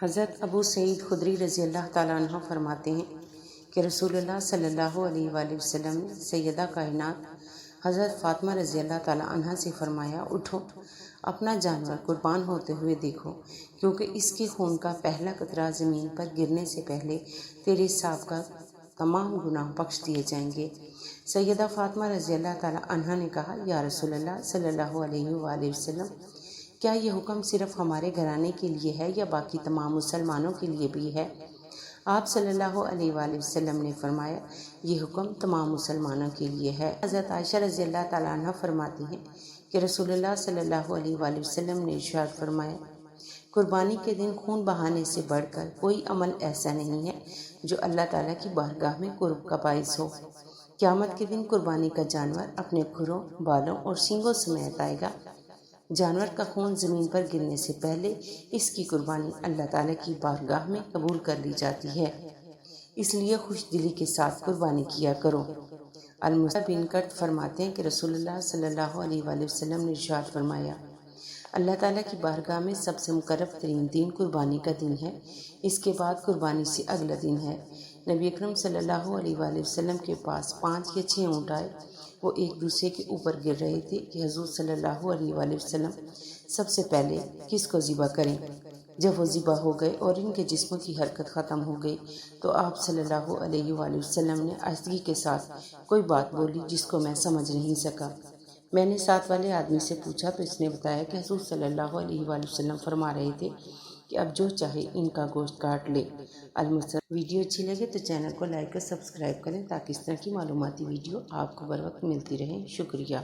حضرت ابو سعید خدری رضی اللہ تعالیٰ عنہ فرماتے ہیں کہ رسول اللہ صلی اللہ علیہ وآلہ وسلم نے سیدہ کائنات حضرت فاطمہ رضی اللہ تعالیٰ عنہ سے فرمایا، اٹھو، اپنا جانور قربان ہوتے ہوئے دیکھو، کیونکہ اس کے خون کا پہلا قطرہ زمین پر گرنے سے پہلے تیرے سابقہ تمام گناہ بخش دیے جائیں گے۔ سیدہ فاطمہ رضی اللہ تعالیٰ عنہ نے کہا، یا رسول اللہ صلی اللہ علیہ وآلہ وسلم، کیا یہ حکم صرف ہمارے گھرانے کے لیے ہے یا باقی تمام مسلمانوں کے لیے بھی ہے؟ آپ صلی اللہ علیہ وآلہ وسلم نے فرمایا، یہ حکم تمام مسلمانوں کے لیے ہے۔ حضرت عائشہ رضی اللہ تعالیٰ عنہ فرماتی ہیں کہ رسول اللہ صلی اللہ علیہ وآلہ وسلم نے ارشاد فرمایا، قربانی کے دن خون بہانے سے بڑھ کر کوئی عمل ایسا نہیں ہے جو اللہ تعالیٰ کی بارگاہ میں قرب کا باعث ہو۔ قیامت کے دن قربانی کا جانور اپنے کھروں، بالوں اور سینگوں سمیت آئے گا۔ جانور کا خون زمین پر گرنے سے پہلے اس کی قربانی اللہ تعالیٰ کی بارگاہ میں قبول کر لی جاتی ہے، اس لیے خوش دلی کے ساتھ قربانی کیا کرو۔ المصطفیٰ بن کٹ فرماتے ہیں کہ رسول اللہ صلی اللہ علیہ وآلہ وسلم نے ارشاد فرمایا، اللہ تعالیٰ کی بارگاہ میں سب سے مقرب ترین دن قربانی کا دن ہے، اس کے بعد قربانی سے اگلا دن ہے۔ نبی اکرم صلی اللہ علیہ وآلہ وسلم کے پاس 5 یا 6 اونٹ آئے، وہ ایک دوسرے کے اوپر گر رہے تھے کہ حضور صلی اللہ علیہ وآلہ وسلم سب سے پہلے کس کو ذبح کریں؟ جب وہ ذبح ہو گئے اور ان کے جسموں کی حرکت ختم ہو گئی تو آپ صلی اللہ علیہ وآلہ وسلم نے آہستگی کے ساتھ کوئی بات بولی جس کو میں سمجھ نہیں سکا۔ میں نے ساتھ والے آدمی سے پوچھا تو اس نے بتایا کہ حضور صلی اللہ علیہ وآلہ وسلم فرما رہے تھے کہ اب جو چاہے ان کا گوشت کاٹ لے۔ المصطفیٰ ویڈیو اچھی لگے تو چینل کو لائک اور سبسکرائب کریں تاکہ اس طرح کی معلوماتی ویڈیو آپ کو بر وقت ملتی رہیں۔ شکریہ۔